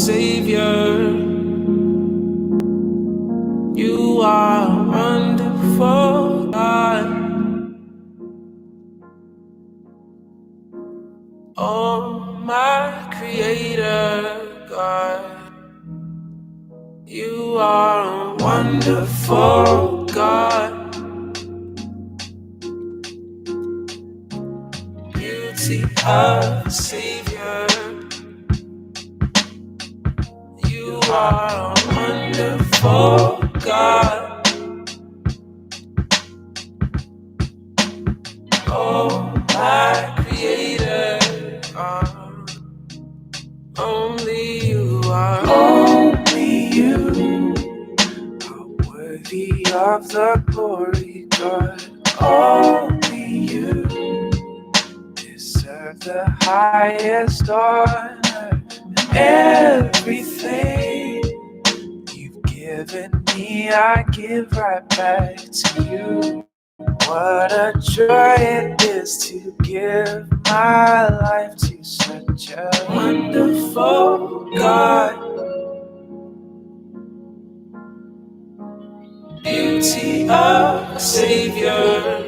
Savior. You are wonderful, God. Oh, my Creator, God. You are a wonderful God. Beauty of a Savior. You are a wonderful God. Oh, my Creator, God. Only you are. Only you are worthy of the glory, God. Only you deserve the highest honor. And everything you've given me, I give right back to you. What a joy it is to give my life to such a wonderful God. Beauty of a Savior.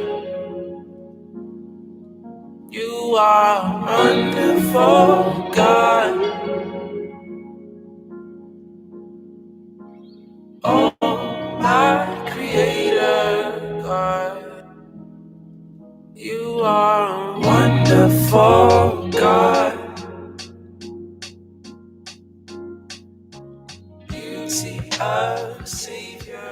You are a wonderful God. Oh, my Creator, God. You are a wonderful God. Beauty of a Savior.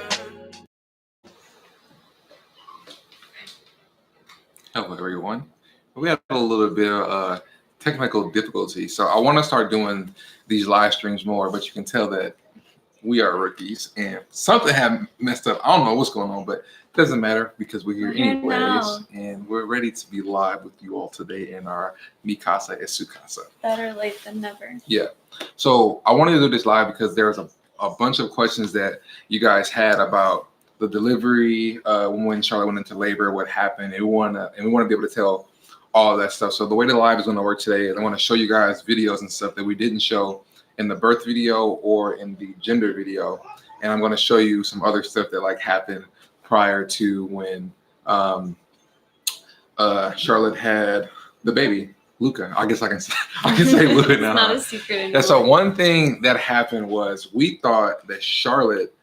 Hello, everyone. We had a little bit of technical difficulty, so I want to start doing these live streams more, but you can tell that we are rookies and something had messed up. I don't know what's going on, but it doesn't matter because we're here anyways, and we're ready to be live with you all today in our Mi Casa es Su Casa. Better late than never. Yeah. So I wanted to do this live because there's a bunch of questions that you guys had about the delivery, when Charlotte went into labor, what happened, and we want to be able to tell all that stuff. So the way the live is going to work today is I want to show you guys videos and stuff that we didn't show in the birth video or in the gender video, and I'm going to show you some other stuff that like happened prior to when Charlotte had the baby, Luca. I guess I can say Luca now. It's not a secret anymore. And so one thing that happened was we thought that Charlotte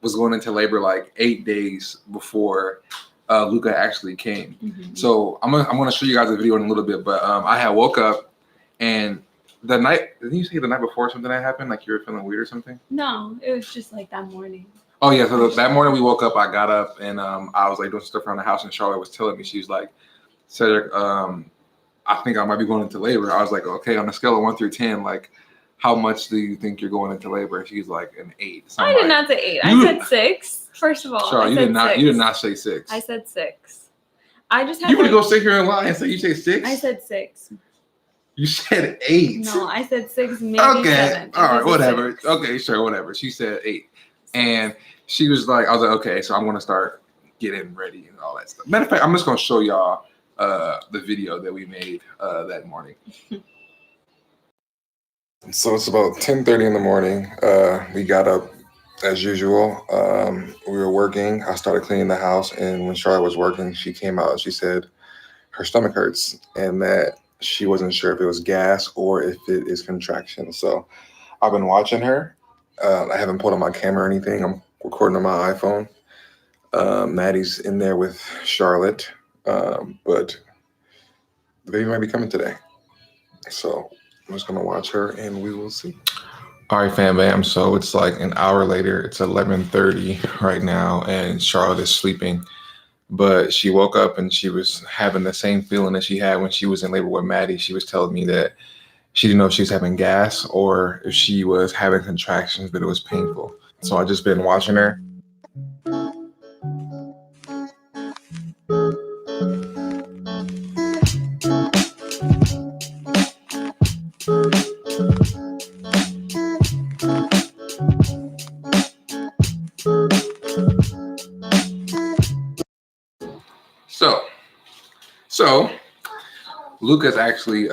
was going into labor like 8 days before Luca actually came. Mm-hmm. So I'm gonna show you guys a video in a little bit, but I had woke up and the night, didn't you say the night before something that happened? Like you were feeling weird or something? No, it was just like that morning. Oh yeah, so that morning we woke up, I got up and I was like doing stuff around the house and Charlotte was telling me, she was like, Cedric, I think I might be going into labor. I was like, okay, on a scale of 1 through 10, like how much do you think you're going into labor? And she's like an 8. So I did not say 8. I said 6. First of all, Charlotte, you did not say 6. I said 6. I just had you would go sit here and lie and say you say 6? I said 6. You said 8. No, I said 6, maybe okay. 7. All right, whatever. Okay, sure, whatever. She said 8. And she was like, I was like, okay, so I'm going to start getting ready and all that stuff. Matter of fact, I'm just going to show y'all the video that we made that morning. So it's about 10:30 in the morning. We got up as usual. We were working. I started cleaning the house, and when Charlotte was working, she came out and she said her stomach hurts and that she wasn't sure if it was gas or if it is contraction. So I've been watching her. I haven't put on my camera or anything. I'm recording on my iPhone. Maddie's in there with Charlotte, but the baby might be coming today. So I'm just going to watch her and we will see. All right, Fambam. So it's like an hour later. It's 11:30 right now and Charlotte is sleeping. But she woke up and she was having the same feeling that she had when she was in labor with Maddie. She was telling me that she didn't know if she was having gas or if she was having contractions, but it was painful. So I just been watching her. So Luca's actually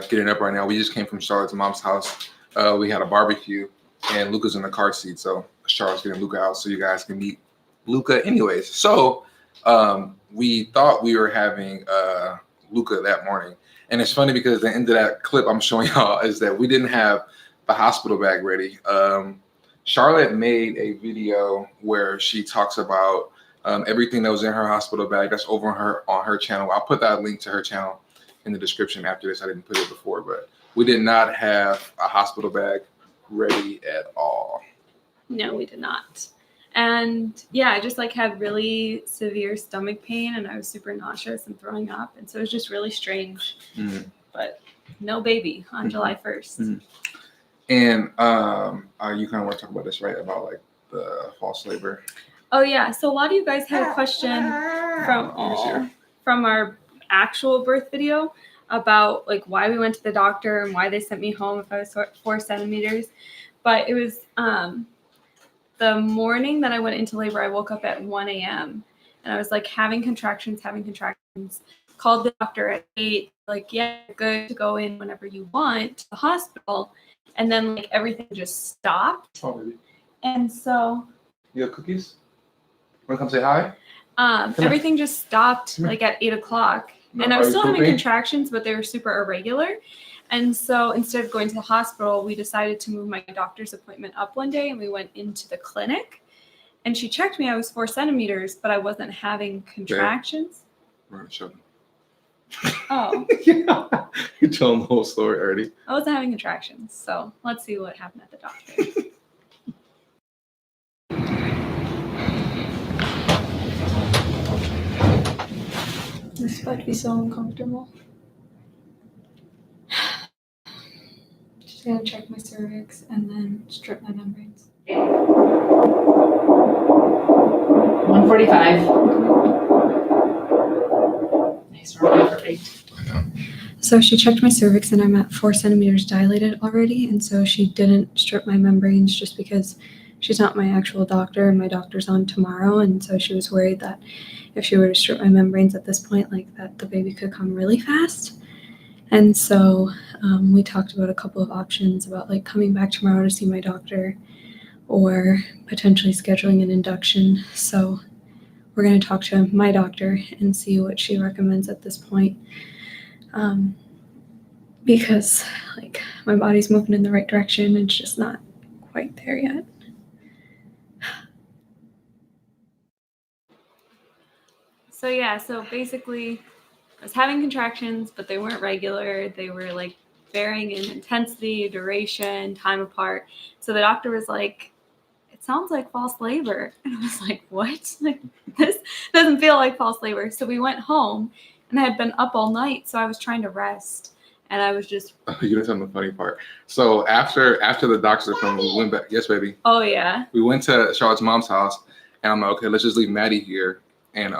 getting up right now. We just came from Charlotte's mom's house we had a barbecue, and Luca's in the car seat, so Charlotte's getting Luca out so you guys can meet Luca anyways. So we thought we were having Luca that morning. And it's funny because the end of that clip I'm showing y'all is that we didn't have the hospital bag ready. Charlotte made a video where she talks about everything that was in her hospital bag that's over on her channel. I'll put that link to her channel in the description after this. I didn't put it before, but we did not have a hospital bag ready at all. No, we did not. And yeah, I just like had really severe stomach pain and I was super nauseous and throwing up. And so it was just really strange. Mm-hmm. But no baby on July 1st. Mm-hmm. And you kind of want to talk about this, right? About like the false labor. Oh yeah. So a lot of you guys had a question from our actual birth video about like why we went to the doctor and why they sent me home if I was 4 centimeters. But it was the morning that I went into labor, I woke up at 1 a.m. and I was like having contractions. Called the doctor at 8, like, yeah, good to go in whenever you want to the hospital. And then like everything just stopped. Oh, baby. And so you have cookies? Want to come say hi? Everything just stopped like at 8 o'clock. No, and I was still having contractions, but they were super irregular. And so instead of going to the hospital, we decided to move my doctor's appointment up one day and we went into the clinic. And she checked me. I was 4 centimeters, but I wasn't having contractions. We're going to show them. Oh. Yeah. You're telling the whole story already. I wasn't having contractions. So let's see what happened at the doctor. This is about to be so uncomfortable. Just gotta check my cervix and then strip my membranes. 145. Nice, we're perfect. So she checked my cervix and I'm at 4 centimeters dilated already. And so she didn't strip my membranes just because she's not my actual doctor and my doctor's on tomorrow. And so she was worried that if she were to strip my membranes at this point, like that the baby could come really fast. And so we talked about a couple of options about like coming back tomorrow to see my doctor or potentially scheduling an induction. So we're going to talk to my doctor and see what she recommends at this point. Because like my body's moving in the right direction, it's just not quite there yet. So yeah, so basically I was having contractions, but they weren't regular. They were like varying in intensity, duration, time apart. So the doctor was like, it sounds like false labor. And I was like, what? Like, this doesn't feel like false labor. So we went home and I had been up all night. So I was trying to rest and I was just. You didn't tell me the funny part. So after the doctor from, we went back. Yes, baby. Oh yeah. We went to Charlotte's mom's house and I'm like, okay, let's just leave Maddie here and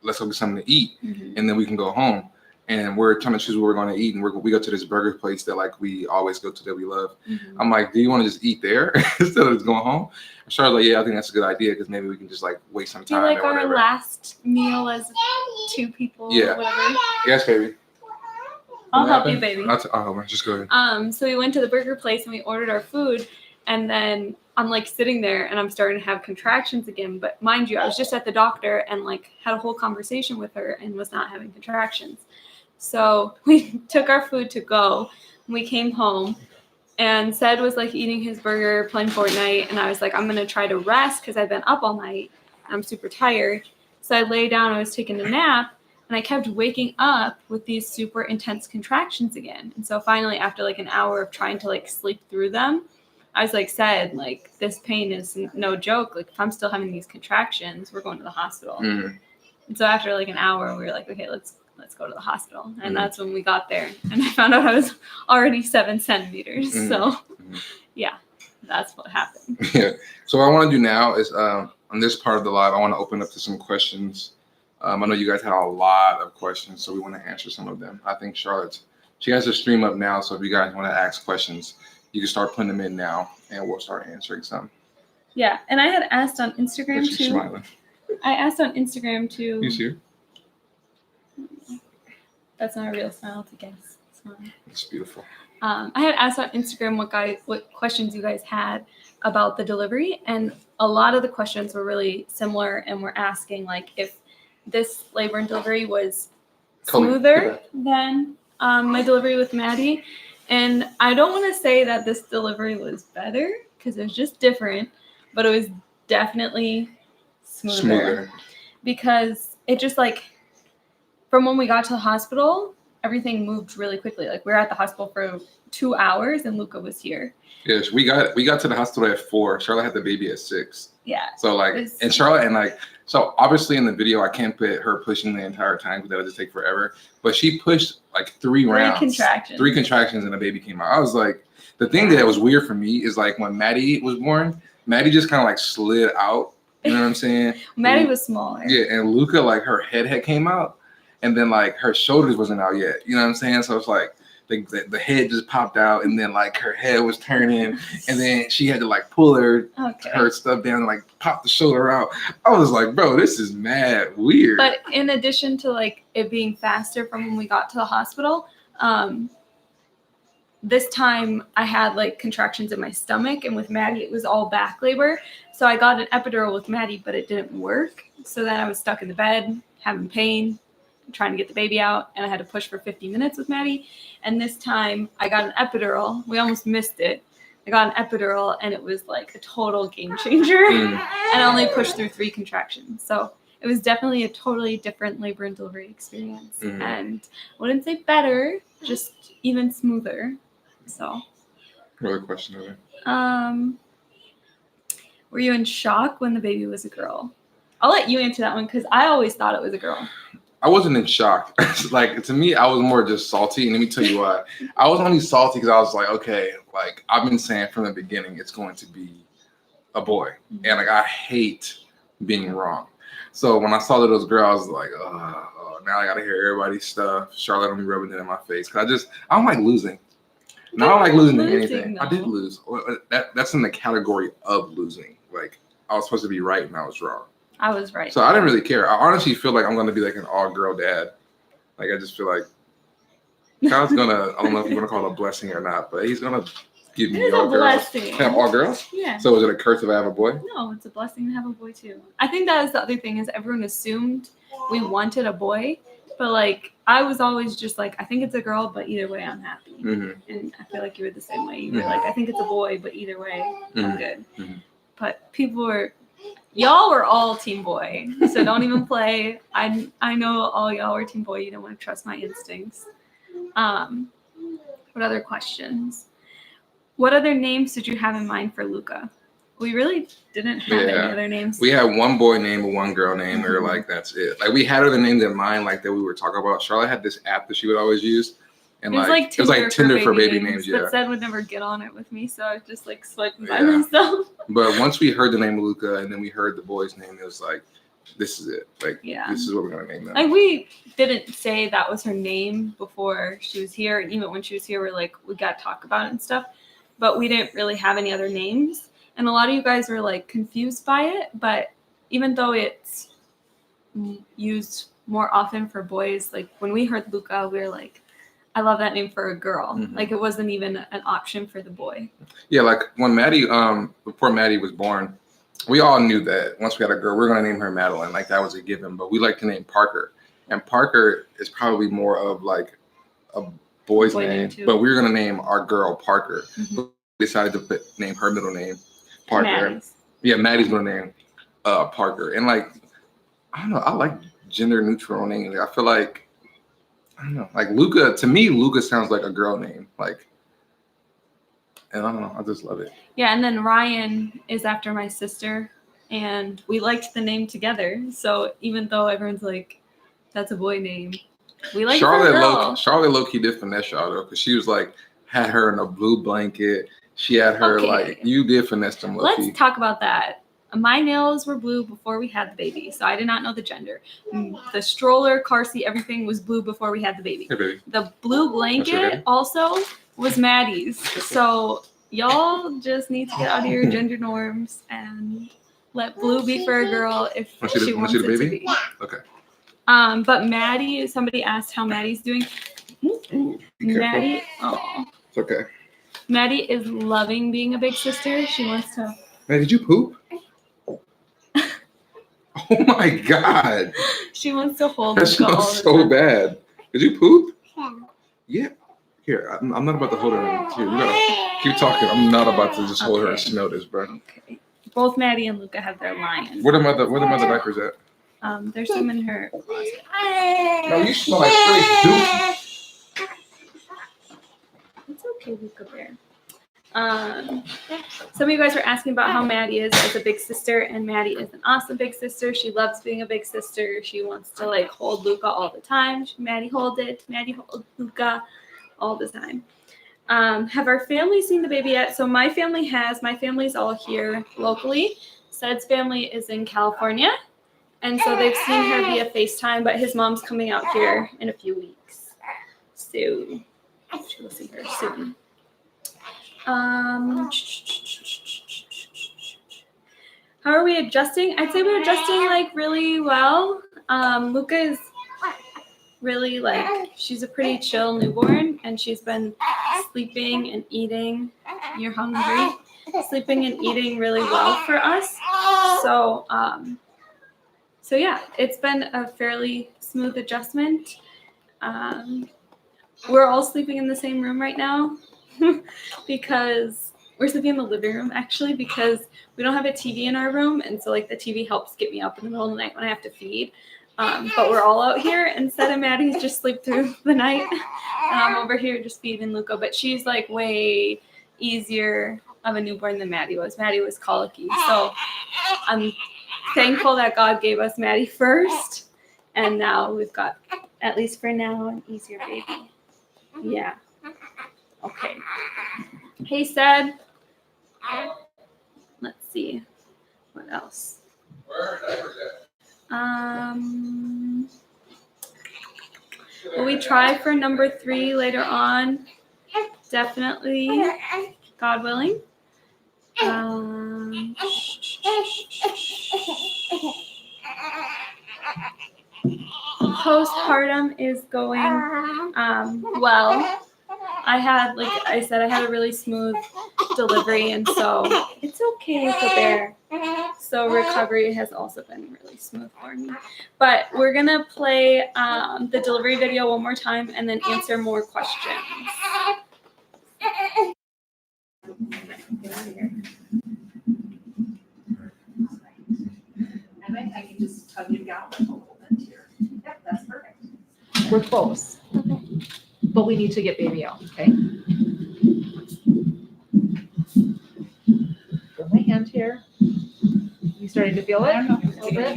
let's go get something to eat, and then we can go home. And we're trying to choose what we're going to eat, and we go to this burger place that like we always go to that we love. I'm like, do you want to just eat there instead of just going home? And Charlotte's like, yeah, I think that's a good idea because maybe we can just like waste some time. Do you like or our whatever. last meal as 2 people? Yeah. Whatever. Yes, baby. I'll help you, baby. Just go ahead. So we went to the burger place and we ordered our food, and then I'm like sitting there and I'm starting to have contractions again. But mind you, I was just at the doctor and like had a whole conversation with her and was not having contractions. So we took our food to go and we came home and Ced was like eating his burger, playing Fortnite. And I was like, I'm going to try to rest because I've been up all night. I'm super tired. So I lay down, I was taking a nap and I kept waking up with these super intense contractions again. And so finally, after like an hour of trying to like sleep through them, I was like, Ced, like this pain is no joke. Like if I'm still having these contractions, we're going to the hospital. And so after like an hour, we were like, okay, let's go to the hospital. And that's when we got there. And I found out I was already 7 centimeters. So yeah, that's what happened. Yeah. So what I want to do now is on this part of the live, I want to open up to some questions. I know you guys had a lot of questions, so we want to answer some of them. I think she has her stream up now. So if you guys want to ask questions, you can start putting them in now and we'll start answering some. Yeah. And I had asked on Instagram She's too. smiling. I asked on Instagram too. You see her? That's not a real smile, it's a guess. Smile. It's beautiful. I had asked on Instagram what questions you guys had about the delivery, and a lot of the questions were really similar, and were asking like if this labor and delivery was smoother than my delivery with Maddie. And I don't want to say that this delivery was better because it was just different, but it was definitely smoother. Because it just like from when we got to the hospital, everything moved really quickly. Like we were at the hospital for 2 hours and Luca was here. Yes, we got to the hospital at 4. Charlotte had the baby at 6. Yeah. So like, and Charlotte and like, so obviously in the video I can't put her pushing the entire time because that would just take forever. But she pushed like 3 rounds, 3 contractions, and the baby came out. I was like, the thing that was weird for me is like when Maddie was born, Maddie just kind of like slid out. You know what I'm saying? Maddie was smaller. Yeah, and Luca, like her head came out, and then like her shoulders wasn't out yet. You know what I'm saying? So it's like the head just popped out, and then like her head was turning, and then she had to like pull her stuff down and like pop the shoulder out. I was like, bro, this is mad weird. But in addition to like it being faster from when we got to the hospital, this time I had like contractions in my stomach, and with Maddie it was all back labor. So I got an epidural with Maddie, but it didn't work. So then I was stuck in the bed having pain, trying to get the baby out, and I had to push for 50 minutes with Maddie. And this time I got an epidural. We almost missed it. I got an epidural, and it was like a total game changer. And I only pushed through 3 contractions. So it was definitely a totally different labor and delivery experience. And I wouldn't say better, just even smoother. So. Another question over. Were you in shock when the baby was a girl? I'll let you answer that one because I always thought it was a girl. I wasn't in shock. Like to me, I was more just salty. And let me tell you why. I was only salty because I was like, okay, like I've been saying from the beginning, it's going to be a boy. And like I hate being wrong. So when I saw that it was a girl, I was like, oh, now I gotta hear everybody's stuff. Charlotte only rubbing it in my face. Cause I don't like losing. No, I don't like losing to anything. I did lose. That's in the category of losing. Like I was supposed to be right and I was wrong. I was right. So I didn't really care. I honestly feel like I'm going to be like an all-girl dad. Like I just feel like God's going to, I don't know if you want to call it a blessing or not, but he's going to give me all girls. Have all girls? Yeah. So is it a curse if I have a boy? No, it's a blessing to have a boy too. I think that is the other thing is everyone assumed we wanted a boy, but like I was always just like, I think it's a girl, but either way I'm happy. And I feel like you were the same way. You were like, I think it's a boy, but either way I'm good. But y'all were all team boy, so don't even play. I know all y'all were team boy. You don't want to trust my instincts. What other questions? What other names did you have in mind for Luca? We really didn't have any other names. We had one boy name and one girl name. We were like, that's it. Like we had other names in mind, like that we were talking about. Charlotte had this app that she would always use. And it was like Tinder for baby names. But Zed would never get on it with me, so I was just like swiping by myself. But once we heard the name of Luca and then we heard the boy's name, it was like, this is it. Like, this is what we're gonna name them. Like we didn't say that was her name before she was here, and even when she was here, we're like, we got to talk about it and stuff. But we didn't really have any other names, and a lot of you guys were like confused by it. But even though it's used more often for boys, like when we heard Luca, we were like, I love that name for a girl. Like it wasn't even an option for the boy. Yeah, like when Maddie, before Maddie was born, we all knew that once we had a girl, we were gonna name her Madeline. Like that was a given. But we like to name Parker, and Parker is probably more of like a boy's name. But we were gonna name our girl Parker. We decided to name her middle name Parker. Maddie's middle name Parker. And like I don't know, I like gender neutral names. I feel like. I don't know. Like Luca, to me, Luca sounds like a girl name. Like, and I don't know. I just love it. Yeah, and then Ryan is after my sister, and we liked the name together. So even though everyone's like, "That's a boy name," we like Charlotte low-key did finesse y'all though, because she was like had her in a blue blanket. She had her like you did finesse them low-key. Let's talk about that. My nails were blue before we had the baby, so I did not know the gender. The stroller, car seat, everything was blue before we had the baby. Hey, baby. The blue blanket also was Maddie's. So y'all just need to get out of your gender norms and let blue be for a girl if she wants it to be. Okay. But Maddie, somebody asked how Maddie's doing. Maddie, It's okay. Maddie is loving being a big sister. She wants to. Man, did you poop? Oh my God. She wants to hold That Luca all smells the so time. bad. Did you poop? Yeah. Here, I'm not about to hold her. Here, you gotta keep talking. I'm not about to just hold her and Okay. smell this, bro. Okay. Both Maddie and Luca have their lions. Where the mother diapers at? There's some in her closet. No, you smell like straight dookie. It's okay, Luca Bear. Some of you guys were asking about how Maddie is as a big sister, and Maddie is an awesome big sister. She loves being a big sister. She wants to like hold Luca all the time. Maddie hold Luca all the time. Have our family seen the baby yet? So my family has. My family's all here locally. CED's family is in California, and so they've seen her via FaceTime, but his mom's coming out here in a few weeks. So she'll see her soon. How are we adjusting? I'd say we're adjusting like really well. Luca is really like, she's a pretty chill newborn, and she's been sleeping and eating. You're hungry. Sleeping and eating really well for us. So yeah, it's been a fairly smooth adjustment. We're all sleeping in the same room right now. Because we're sleeping in the living room actually, because we don't have a TV in our room, and so like the TV helps get me up in the middle of the night when I have to feed. But we're all out here, and Sed and Maddie's just sleep through the night, and I'm over here just feeding Luca. But she's like way easier of a newborn than Maddie was. Maddie was colicky, so I'm thankful that God gave us Maddie first, and now we've got, at least for now, an easier baby. Yeah. Okay. Hey, Sed. Let's see. What else? Will we try for number 3 later on? Definitely. God willing. Postpartum is going well. I had, like I said, I had a really smooth delivery, and so it's okay, Luca Bear. So recovery has also been really smooth for me. But we're going to play the delivery video one more time and then answer more questions. I can just tug you down a little bit here. Yep, that's perfect. We're close. Okay. But we need to get baby out, okay? Feel my hand here. You starting to feel it? A little bit?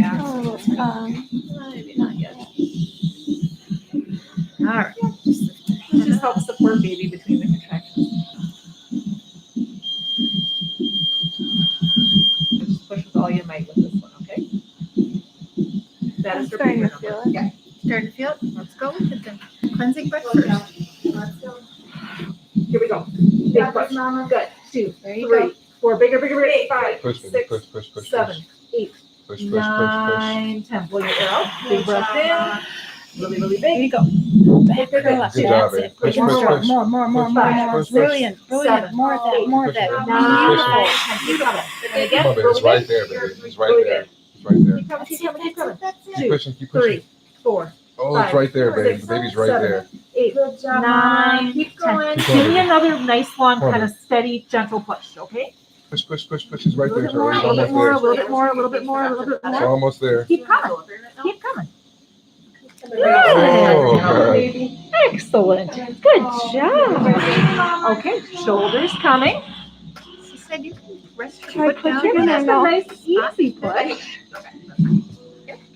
Maybe not yet. All right. This just helps support baby between the contractions. Just push with all your might with this one, okay? That is for Starting baby to feel number. it. Yeah. Starting to feel it? Let's go with it then. Cleansing breath first. Let's go. Here we go. Big push. Good. 2, There you 3, go. 4. Bigger, bigger, bigger. 5, Push, 6, baby, push. 7, 8, Push. 9, 10. Blow your air out. Big breath in. Really, really There you big. go. Back Good curl up. job, That's baby. it. Push, More, push. more. Push. Brilliant. 7, More of that. More of that. 9, Beautiful. 10. Keep coming. And Come again, on, baby. It's right there, baby. It's right there. It's right there. Keep coming, keep coming, keep coming. Keep 2, pushing. 3, 4, Oh, it's right there, baby. The baby's right 7, there. 8, 9, Keep going. 10. Give me another nice, long, Come on, kind of steady, gentle push, okay? Push. It's A right little there, bit more, a Charlie. little It's bit more, a almost little bit more, a little bit more, a little bit there. It's more. almost there. Keep coming. Keep coming. Oh, God. Excellent. Good job. Okay, shoulders coming. She said you can rest your Try foot down. pushing, and That's then a a nice, easy push.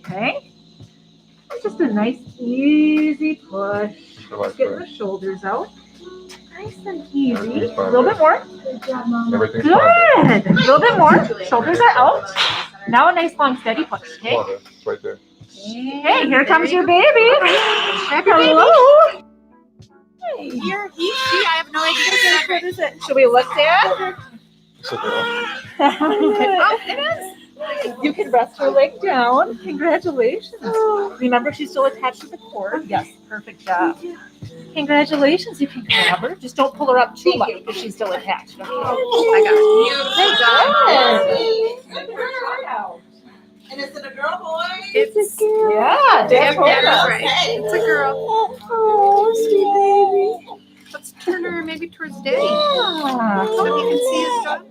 Okay. Just a nice, easy push. Relax, Getting bro. the shoulders out. Nice and easy. Everything's A fine, little bit more. Everything's Good. fine. A little bit more. Shoulders are out. Now a nice long steady push. Okay. Come on, baby. It's right there. Hey, here comes your baby. Grab your baby. Hello. Here, he, she, I have no idea what is it. Should we look there? Sit there. Oh, it is. You can rest her leg down. Congratulations. Remember, she's still attached to the cord. Yes, perfect job. Congratulations. You can grab her. Just don't pull her up too much because she's still attached. Okay. I got it. And is it a girl, boy? It's a girl. Yeah, Deb told is us. right. It's a girl. Oh, sweet baby. Let's turn her maybe towards Daddy. Yeah. So you can see his dog.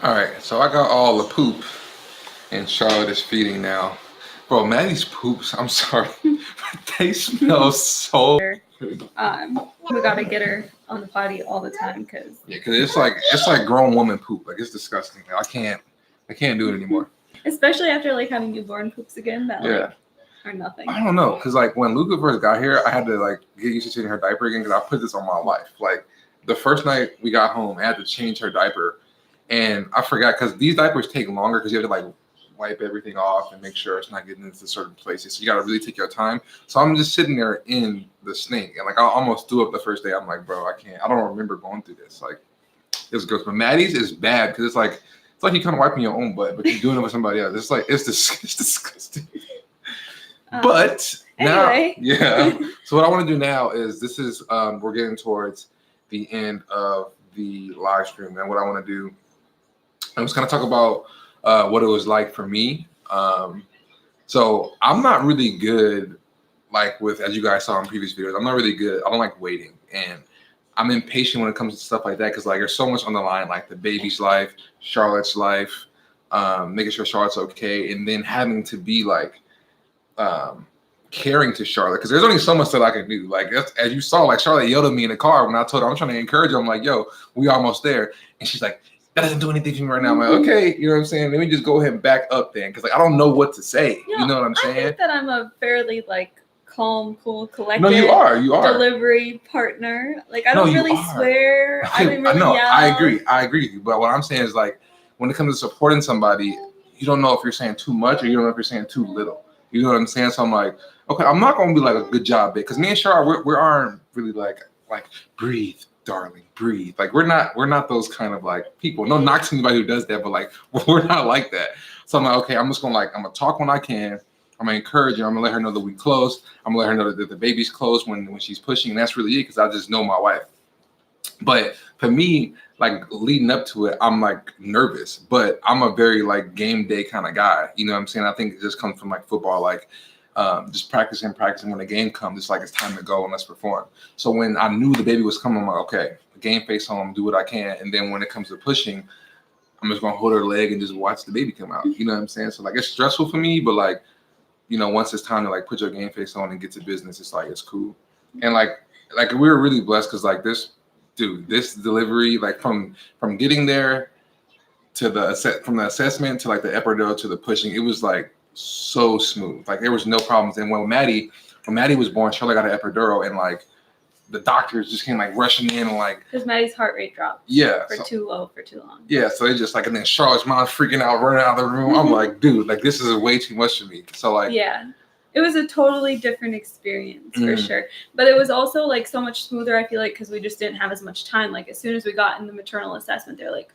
All right, so I got all the poop, and Charlotte is feeding now. Bro, Maddie's poops, I'm sorry, but they smell so good. We gotta get her on the potty all the time because Yeah, because it's like grown woman poop. Like, it's disgusting. I can't do it anymore. especially after like having newborn poops again that Yeah. like are nothing. I don't know, because like when Luca first got here, I had to like get used to changing her diaper again because I put this on my life. Like the first night we got home, I had to change her diaper, and I forgot because these diapers take longer because you have to like wipe everything off and make sure it's not getting into certain places. So you got to really take your time. So I'm just sitting there in the snake, and like I almost threw up the first day. I'm like, bro, I can't. I don't remember going through this. Like, it's gross. But Maddie's is bad because it's like you kind of wiping your own butt, but you're doing it with somebody else. It's like it's disgusting. But anyway. now, yeah. So what I want to do now is this is we're getting towards the end of the live stream, and what I want to do, I'm just gonna talk about what it was like for me. So I'm not really good, like with, as you guys saw in previous videos, I'm not really good. I don't like waiting, and I'm impatient when it comes to stuff like that because like there's so much on the line, like the baby's life, Charlotte's life, making sure Charlotte's okay, and then having to be like caring to Charlotte because there's only so much that I can do. Like as you saw, like Charlotte yelled at me in the car when I told her I'm trying to encourage her. I'm like, yo, we almost there, and she's like, that doesn't do anything for me right now. I'm like, okay, you know what I'm saying? Let me just go ahead and back up then because like I don't know what to say. You know what I'm saying? I think that I'm a fairly like calm, cool, collected No, you are delivery partner. Like I don't really swear. I don't really yell. I agree with you. But what I'm saying is like when it comes to supporting somebody, you don't know if you're saying too much or you don't know if you're saying too little. You know what I'm saying? So I'm like, okay, I'm not gonna be like a good job bitch because me and Charlotte, we aren't really like breathe, darling, breathe. Like we're not those kind of like people. No knock to anybody who does that, but like we're not like that. So I'm like, okay, I'm just gonna I'm gonna talk when I can. I'm gonna encourage her. I'm gonna let her know that we close. I'm gonna let her know that the baby's close when she's pushing. And that's really it because I just know my wife. But for me, like leading up to it, I'm like nervous, but I'm a very like game day kind of guy. You know what I'm saying? I think it just comes from like football, like just practicing. When the game comes, it's like it's time to go and let's perform. So when I knew the baby was coming, I'm like, okay, game face on, do what I can. And then when it comes to pushing, I'm just gonna hold her leg and just watch the baby come out. You know what I'm saying? So like it's stressful for me, but like, you know, once it's time to like put your game face on and get to business, it's like it's cool. And like we were really blessed because like this delivery, like from getting there to from the assessment to like the epidural to the pushing, it was like so smooth. Like there was no problems. And when Maddie was born, Charlotte got an epidural, and like the doctors just came like rushing in and like because Maddie's heart rate dropped. Yeah, too low for too long. Yeah, so they just like, and then Charlotte's mom freaking out, running out of the room. I'm like, dude, like this is way too much for me. So like, yeah. It was a totally different experience for sure. But it was also like so much smoother, I feel like, because we just didn't have as much time. Like as soon as we got in the maternal assessment, they're like,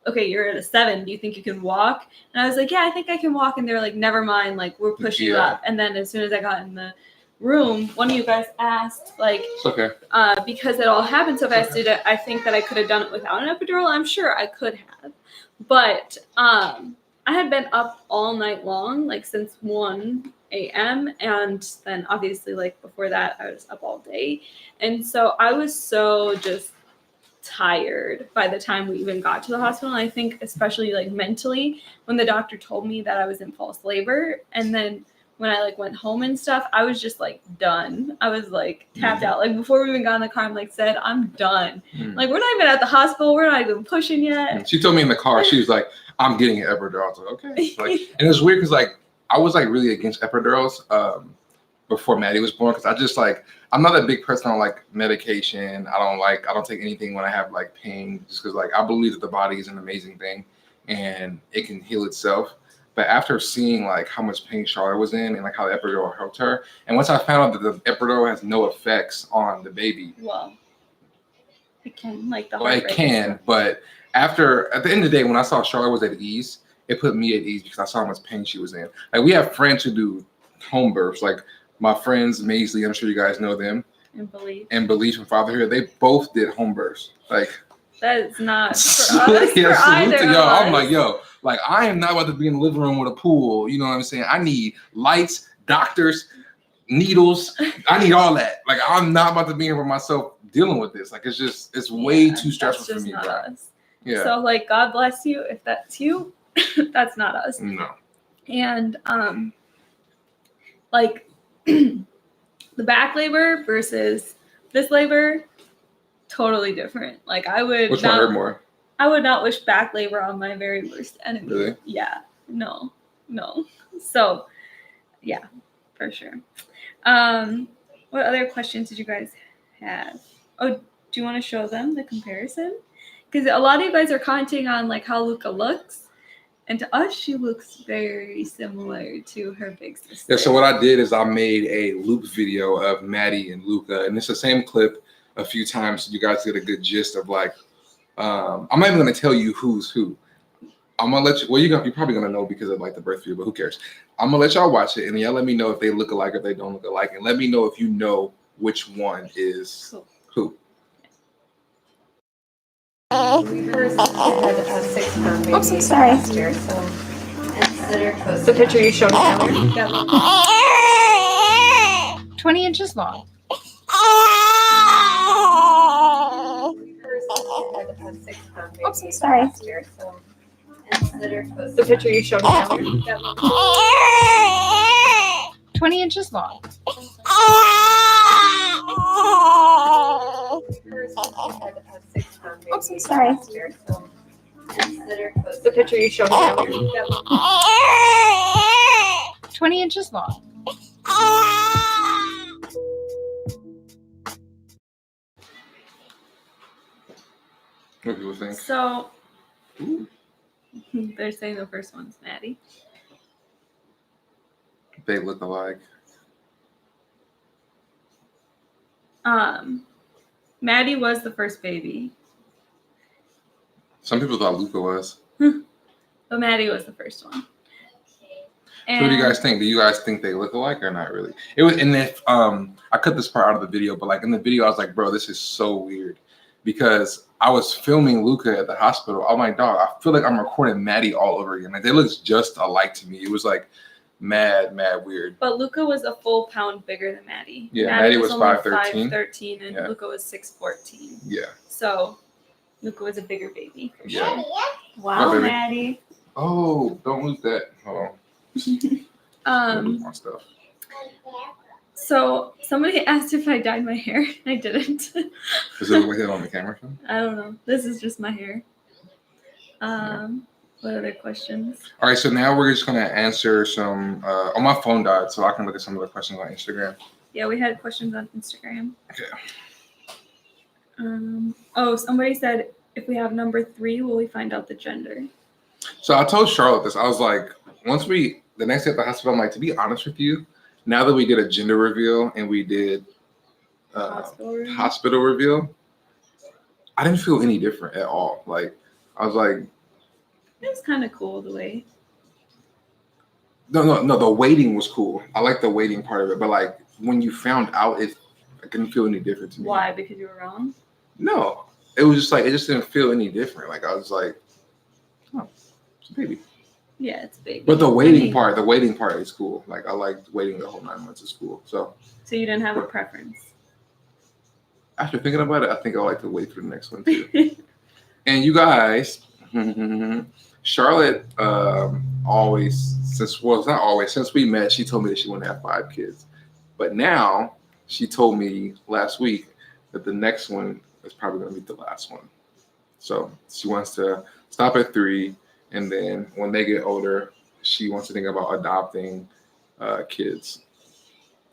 okay, you're at a 7. Do you think you can walk? And I was like, yeah, I think I can walk. And they're like, never mind, like we're pushing you up. And then as soon as I got in the room, one of you guys asked, like, it's okay. Because it all happened so fast, I think that I could have done it without an epidural? I'm sure I could have. But I had been up all night long, like since 1 a.m. And then obviously like before that, I was up all day. And so I was so just tired by the time we even got to the hospital. And I think especially like mentally when the doctor told me that I was in false labor, and then when I like went home and stuff, I was just like done. I was like tapped out. Like before we even got in the car, I'm like, said, I'm done. Like we're not even at the hospital. We're not even pushing yet. She told me in the car, she was like, I'm getting an epidural. I was like, okay. Like, and it was weird because like I was like really against epidurals. before Maddie was born, because I just like, I'm not a big person on like medication. I don't take anything when I have like pain, just because like I believe that the body is an amazing thing and it can heal itself. But after seeing like how much pain Charlotte was in and like how the epidural helped her, and once I found out that the epidural has no effects on the baby, Well, it can, like the well, heart it rate can, and stuff. but at the end of the day, when I saw Charlotte was at ease, it put me at ease because I saw how much pain she was in. Like we have friends who do home births, like my friends Maisley, I'm sure you guys know them, And believe. and Belief and Fatherhood, they both did home births. Like That is not for salute us, for either to of y'all. I'm us. like, yo, like I am not about to be in the living room with a pool. You know what I'm saying? I need lights, doctors, needles. I need all that. Like I'm not about to be here for myself dealing with this. Like it's way too stressful that's for me, not bro. us. Yeah. So like, God bless you if that's you. That's not us. No. And like the back labor versus this labor, totally different. Like I would Which one hurt more? I would not wish back labor on my very worst enemy. Really? Yeah. No. So yeah, for sure. What other questions did you guys have? Oh, do you want to show them the comparison? Because a lot of you guys are commenting on like how Luca looks, and to us, she looks very similar to her big sister. Yeah, so what I did is I made a loop video of Maddie and Luca, and it's the same clip a few times so you guys get a good gist of like, I'm not even gonna tell you who's who. I'm gonna let you, well, you're probably gonna know because of like the birth video, but who cares? I'm gonna let y'all watch it and y'all let me know if they look alike or if they don't look alike, and let me know if you know which one is who. Oops, I'm sorry. The picture you showed earlier? 20 inches long. Oops, I'm sorry. The picture you showed earlier? 20 inches long. Oops, I'm sorry. The picture you showed earlier? 20 inches long. What do people think? So they're saying the first one's Maddie. They look alike. Maddie was the first baby, Some people thought Luca was. but Maddie was the first one. So what do you guys think? Do you guys think they look alike or not really? It was, and if I cut this part out of the video, but like in the video, I was like, bro, this is so weird because I was filming Luca at the hospital. I'm like, dog, I feel like I'm recording Maddie all over again. Like they look just alike to me. It was like mad weird. But Luca was a full pound bigger than Maddie. Yeah, Maddie was only 5'13", 5'13", and Yeah. Luca was 6'14". Yeah. So Luca was a bigger baby for Yeah. sure. Wow, baby. Maddie. Oh, don't lose that. Hold on. Don't lose my stuff. So somebody asked if I dyed my hair. I didn't. Does it look like that on the camera? I don't know. This is just my hair. What other questions? All right, so now we're just gonna answer some. Oh, my phone died, so I can look at some of the questions on Instagram. Yeah, we had questions on Instagram. Okay. Oh, somebody said if we have number 3, will we find out the gender? So I told Charlotte this. I was like, the next day at the hospital, I'm like, to be honest with you, now that we did a gender reveal and we did hospital reveal, I didn't feel any different at all. Like, I was like, It was kind of cool the way. no, the waiting was cool. I like the waiting part of it, but like when you found out, I didn't feel any different to me. Why? Because you were wrong? No, it was just like, it just didn't feel any different. Like I was like, oh, it's a baby. Yeah, it's big. But the waiting part is cool. Like I liked waiting the whole 9 months is cool. So you didn't have a preference? after thinking about it, I think I like to wait for the next one too. And you guys, Charlotte since we met, she told me that she wanted to have 5 kids. But now she told me last week that the next one is probably going to be the last one. So she wants to stop at 3. And then when they get older, she wants to think about adopting kids.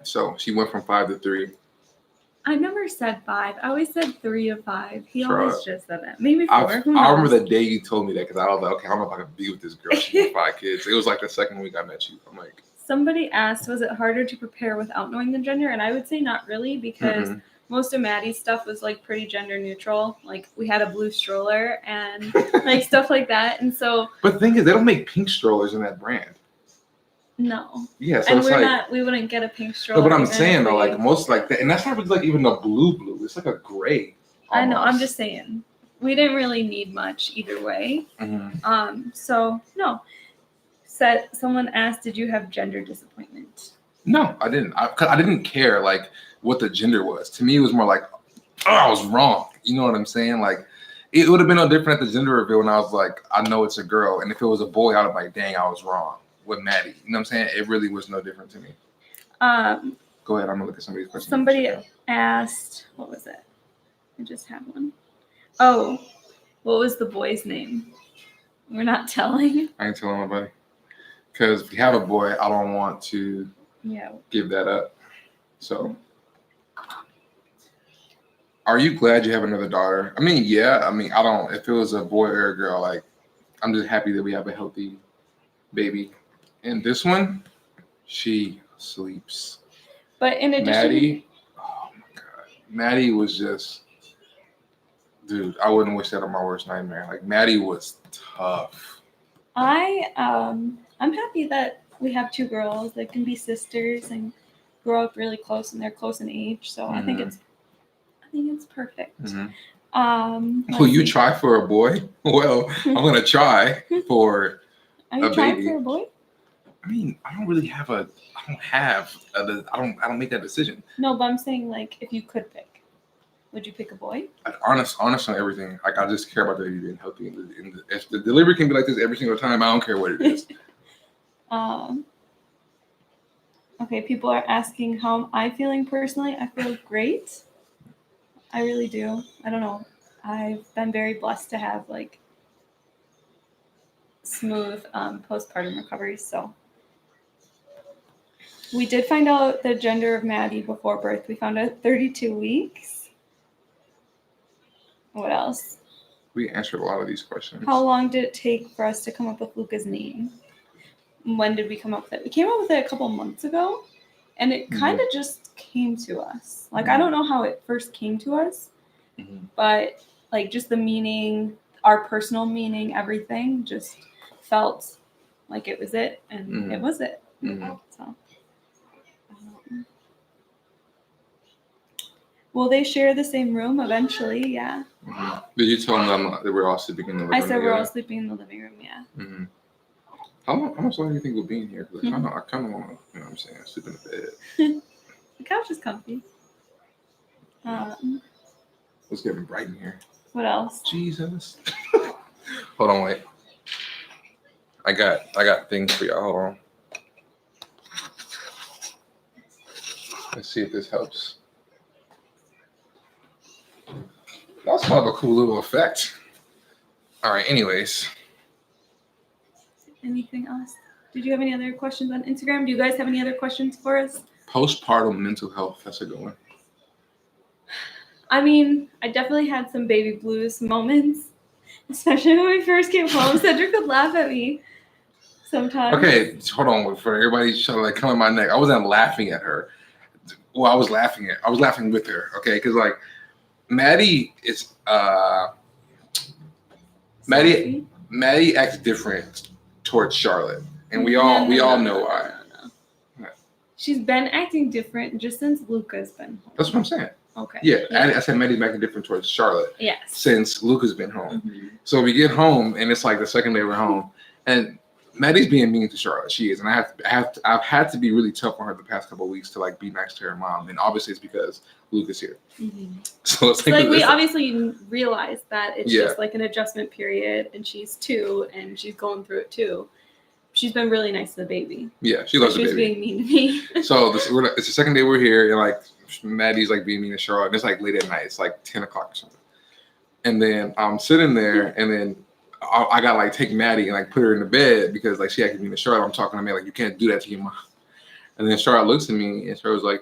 So she went from 5 to 3. I never said 5. I always said 3 to 5. He Sure. always just said that. Maybe 4. I Who knows? remember the day you told me that because I was like, okay, I don't know if I can be with this girl. She has 5 kids. It was like the second week I met you. I'm like, Somebody asked, was it harder to prepare without knowing the gender? And I would say not really, because most of Maddie's stuff was like pretty gender neutral. Like we had a blue stroller and like stuff like that. And so, but the thing is, they don't make pink strollers in that brand. no. Yeah, so And it's we're like, not, we wouldn't get a pink stroller. no, but I'm even saying if though, we- like most like that, and that's not really like even a blue. It's like a gray. I know, I'm almost. just saying. We didn't really need much either way. So no. Someone asked, did you have gender disappointment? No, I didn't. I didn't care like what the gender was. To me, it was more like, oh, I was wrong. You know what I'm saying? Like, it would have been no different at the gender reveal when I was like, I know it's a girl, and if it was a boy, I'd have like, dang, I was wrong with Maddie. You know what I'm saying? It really was no different to me. Go ahead. I'm gonna look at somebody's question. Somebody asked, what was it? I just had one. Oh, what was the boy's name? We're not telling. I ain't telling nobody because if you have a boy, I don't want to Yeah. give that up. So, are you glad you have another daughter? I mean, yeah. I mean, I don't. If it was a boy or a girl, like, I'm just happy that we have a healthy baby. And this one, she sleeps. But in addition, Maddie, oh my god, Maddie was just, dude. I wouldn't wish that on my worst nightmare. Like Maddie was tough. I'm happy that we have 2 girls that can be sisters and grow up really close, and they're close in age. So I think it's perfect. Will you try for a boy? Well, I'm gonna try for. Are you a trying baby? for a boy? I mean, I don't make that decision. No, but I'm saying like if you could pick, would you pick a boy? Like, honest on everything. Like I just care about the baby being healthy. And if the delivery can be like this every single time, I don't care what it is. Okay, people are asking how am I feeling personally. I feel great. I really do. I don't know. I've been very blessed to have like smooth postpartum recovery. So we did find out the gender of Maddie before birth. We found out 32 weeks. What else? We answered a lot of these questions. How long did it take for us to come up with Luca's name? When did we come up with it? We came up with it a couple months ago, and it kind of just came to us. Like, I don't know how it first came to us, but like just the meaning, our personal meaning, everything just felt like it was it, and it was it. So, will they share the same room eventually? Yeah. Did you tell them that we're all sleeping in the living room? I said we're all sleeping in the living room. Yeah. How much longer do you think we'll be in here? Because I kind of want to, you know what I'm saying, sleep in the bed. The couch is comfy. It's getting bright in here. What else? Jesus. Hold on, wait. I got things for y'all. Hold on. Let's see if this helps. That's kind of a cool little effect. All right, anyways. Anything else? Did you have any other questions on Instagram? Do you guys have any other questions for us? Postpartum mental health. That's a good one. I mean, I definitely had some baby blues moments, especially when we first came home. Cedric would laugh at me sometimes. Okay, hold on. For everybody trying to like come in my neck, I wasn't laughing at her. Well, I was laughing with her. Okay, because like Maddie is Maddie acts different towards Charlotte, and we all know why. No. She's been acting different just since Luca's been home. That's what I'm saying. Okay. Yeah. I said Maddie's acting different towards Charlotte. Yes. Since Luca's been home. So we get home, and it's like the second day we're home, and Maddie's being mean to Charlotte. She is, and I've had to be really tough on her the past couple of weeks to like be nice to her mom, and obviously it's because Luca's here. So it's like we obviously realize that it's just like an adjustment period, and she's 2, and she's going through it too. She's been really nice to the baby. Yeah, she loves the baby. She's being mean to me. So it's the second day we're here, and like Maddie's like being mean to Charlotte, and it's like late at night. It's like 10 o'clock or something. And then I'm sitting there, and then I got like take Maddie and like put her in the bed because like she acted mean to Charlotte. I'm talking to me like, you can't do that to your mom. And then Charlotte looks at me and Charlotte's like,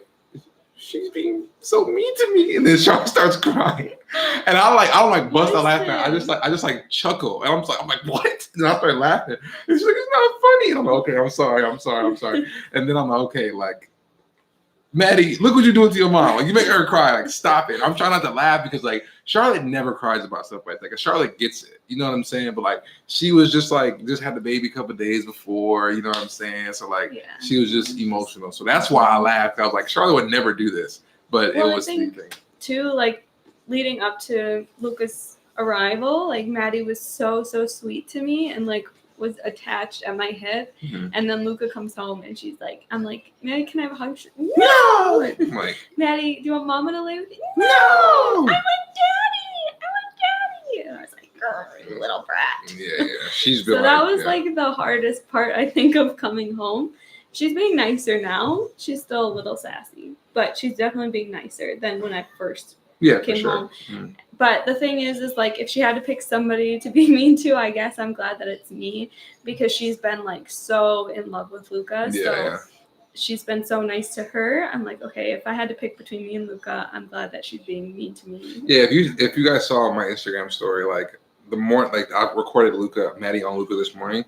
she's being so mean to me. And then Charlotte starts crying. And I'm like bust out laughing. I just like chuckle. And I'm like, what? And I start laughing. And she's like, it's not funny. And I'm like, okay, I'm sorry. And then I'm like, okay, like, Maddie, look what you're doing to your mom. Like, you make her cry. Like, stop it. I'm trying not to laugh because, like, Charlotte never cries about stuff like that. Like, Charlotte gets it. You know what I'm saying? But, like, she was just, like, just had the baby a couple of days before. You know what I'm saying? So, like, she was just emotional. So that's why I laughed. I was like, Charlotte would never do this. But it was the thing. Too, like, leading up to Luca's arrival, like, Maddie was so sweet to me and, like, was attached at my hip, and then Luca comes home and she's like, I'm like, Maddie, can I have a hug? No! Like, Maddie, do you want mama to lay with you? No! I want daddy! And I was like, girl, you little brat. Yeah. She's been so that was like the hardest part, I think, of coming home. She's being nicer now. She's still a little sassy, but she's definitely being nicer than when I first came home. But the thing is like, if she had to pick somebody to be mean to, I guess I'm glad that it's me, because she's been like so in love with Luca. She's been so nice to her. I'm like, okay, if I had to pick between me and Luca, I'm glad that she's being mean to me. Yeah, if you guys saw my Instagram story, like I recorded Maddie on Luca this morning.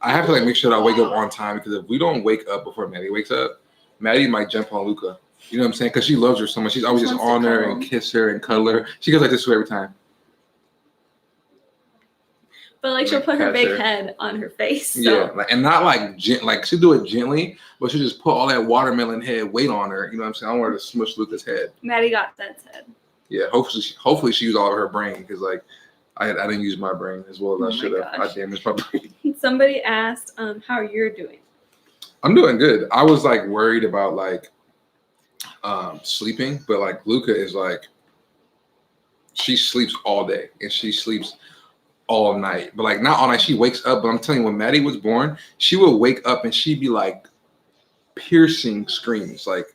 I have to like make sure that I wake up on time, because if we don't wake up before Maddie wakes up, Maddie might jump on Luca. You know what I'm saying? Because she loves her so much. She's always just on her and kiss her and cuddle her. She goes like this every time. But like, she'll put her big head on her face. So. Yeah, and not like she'll do it gently, but she'll just put all that watermelon head weight on her. You know what I'm saying? I want her to smush Luca's head. Maddie got that head. Yeah, hopefully she used all of her brain, because like I didn't use my brain as well as I should have. I damaged my brain. Somebody asked how you're doing. I'm doing good. I was like worried about like sleeping, but like Luca is like, she sleeps all day and she sleeps all night, but like not all night. She wakes up, but I'm telling you, when Maddie was born, she would wake up and she'd be like piercing screams. Like,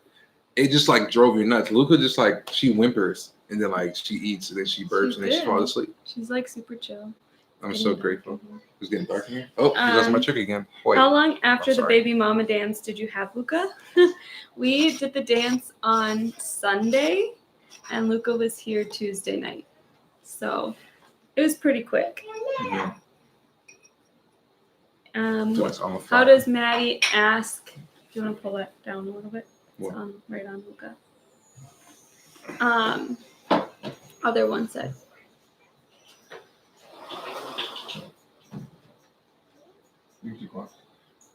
it just like drove you nuts. Luca just like, she whimpers and then like she eats and then she burps and then she falls asleep. She's like super chill. I'm so grateful. It's getting dark in here. Oh, you lost my trick again. Wait. How long after the baby mama dance did you have Luca? We did the dance on Sunday, and Luca was here Tuesday night. So it was pretty quick. How does Maddie ask? Do you want to pull that down a little bit? It's right on Luca. Other one said.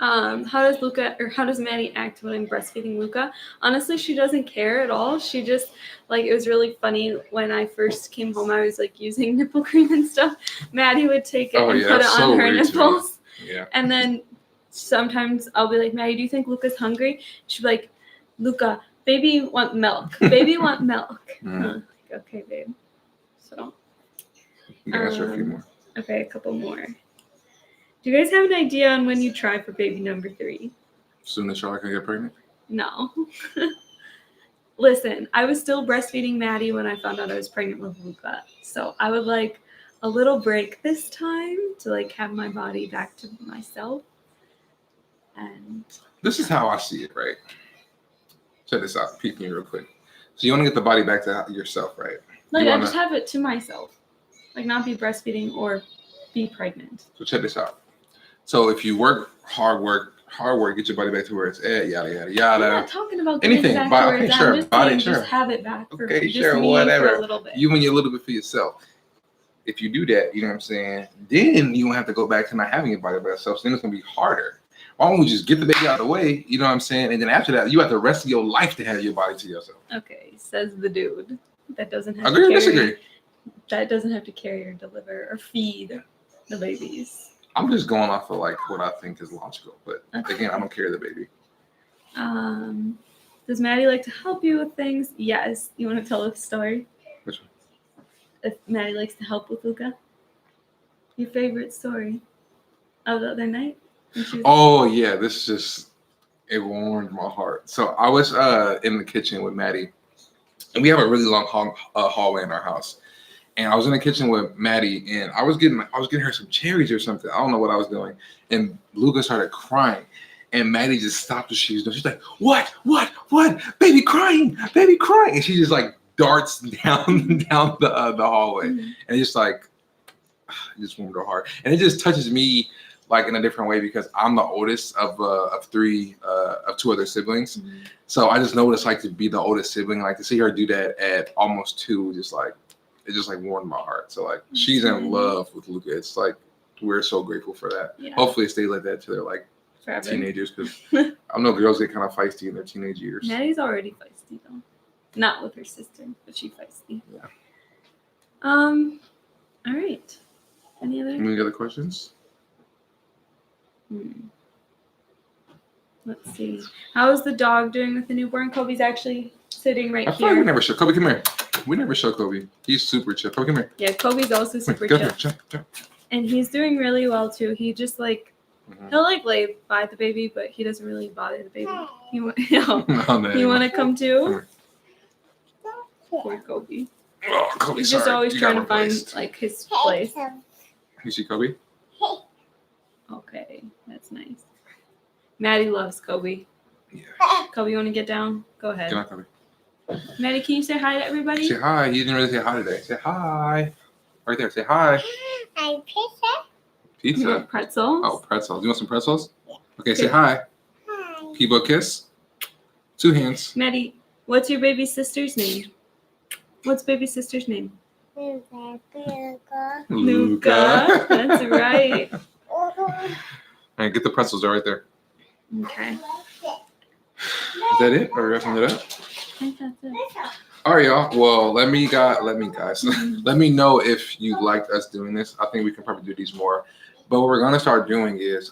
How does Maddie act when I'm breastfeeding Luca? Honestly, she doesn't care at all. She just, like, it was really funny when I first came home, I was like using nipple cream and stuff. Maddie would take it and put it on her nipples. Yeah. And then sometimes I'll be like, Maddie, do you think Luca's hungry? She'd be like, Luca, baby want milk. Baby want milk. Like, okay, babe. So you can answer a few more. Okay, a couple more. Do you guys have an idea on when you try for baby number 3? Soon as Charlotte can get pregnant? No. Listen, I was still breastfeeding Maddie when I found out I was pregnant with Luca. So I would like a little break this time to like have my body back to myself. And this is how I see it, right? Check this out. Peek me real quick. So you want to get the body back to yourself, right? Like, I just have it to myself. Like, not be breastfeeding or be pregnant. So check this out. So if you work, get your body back to where it's at, yada, yada, yada. I'm not talking about anything. Back to where it's at. I'm just saying, sure. Just have it back for okay, just sure, me whatever. for a little bit. You and a little bit for yourself. If you do that, you know what I'm saying, then you won't have to go back to not having your body by yourself. So then it's going to be harder. Why don't we just get the baby out of the way, you know what I'm saying? And then after that, you have the rest of your life to have your body to yourself. Okay, says the dude. That doesn't have Agree to or carry. disagree? That doesn't have to carry or deliver or feed the babies. I'm just going off of like what I think is logical, but again, I don't carry the baby. Does Maddie like to help you with things? Yes. You want to tell a story? Which one? If Maddie likes to help with Luca? Your favorite story of the other night? Oh yeah, this just, it warmed my heart. So I was in the kitchen with Maddie, and we have a really long hallway in our house. And I was in the kitchen with Maddie, and I was getting her some cherries or something. I don't know what I was doing. And Luca started crying. And Maddie just stopped what she was doing. She's like, what? Baby crying. And she just like darts down the hallway. Mhm. And it's just like, it just warmed her heart. And it just touches me like in a different way because I'm the oldest of two other siblings. Mhm. So I just know what it's like to be the oldest sibling. Like to see her do that at almost 2, just like it just like warmed my heart. So like she's in love with Luca. It's like we're so grateful for that. Yeah. Hopefully it stays like that till they're like Forever. teenagers because I know girls get kind of feisty in their teenage years. Maddie's already feisty though. Not with her sister, but she's feisty. Yeah. All right. Any other? Questions? Let's see. How is the dog doing with the newborn? Kobe's actually sitting right I feel like we here. never show Kobe. Come here. We never show Kobe. He's super chill. Kobe, come here. Yeah, Kobe's also super Go chill. here. Jump. And he's doing really well too. He just like he'll like lay by the baby, but he doesn't really bother the baby. You want to come too? Poor Kobe. Oh, Kobe, He's just sorry. always You trying got to find replaced. like his place. You see Kobe? Okay, that's nice. Maddie loves Kobe. Yeah. Kobe, you want to get down? Go ahead. Get on, Kobe. Maddie, can you say hi to everybody? Say hi. You didn't really say hi today. Say hi. Right there. Say hi. Hi, pizza. You Pizza. want pretzels? Oh, pretzels. You want some pretzels? Okay, say hi. Hi. Peebo kiss. 2 hands. Maddie, what's your baby sister's name? What's baby sister's name? Luca. That's right. And get the pretzels right there. Okay. Is that it? Are we wrapping it up? I think that's it. All right, y'all. Well, let me guys. Let me know if you liked us doing this. I think we can probably do these more. But what we're gonna start doing is,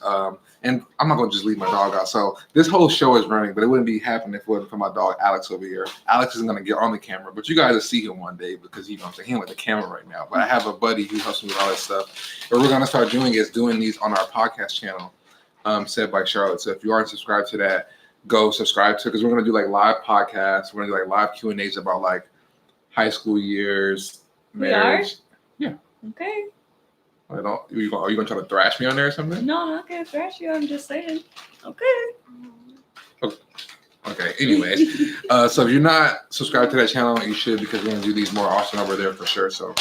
and I'm not gonna just leave my dog out. So this whole show is running, but it wouldn't be happening if it wasn't for my dog Alex over here. Alex isn't gonna get on the camera, but you guys will see him one day because he don't him with the camera right now. But I have a buddy who helps me with all that stuff. What we're gonna start doing is doing these on our podcast channel, said by Charlotte. So if you aren't subscribed to that, go subscribe to it because we're gonna do like live podcasts. We're gonna do like live Q&As about like high school years, marriage. We are? Okay. Are you gonna try to thrash me on there or something? No, I'm not gonna thrash you. I'm just saying. Okay. Okay. Anyways, so if you're not subscribed to that channel, you should because we're gonna do these more often over there for sure. So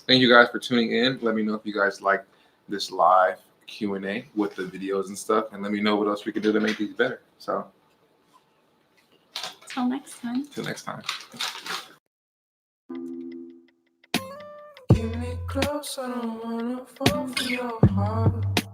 thank you guys for tuning in. Let me know if you guys like this live Q&A with the videos and stuff, and let me know what else we can do to make these better. So Till next time. till next time. Keep me close, I don't wanna fall for your heart.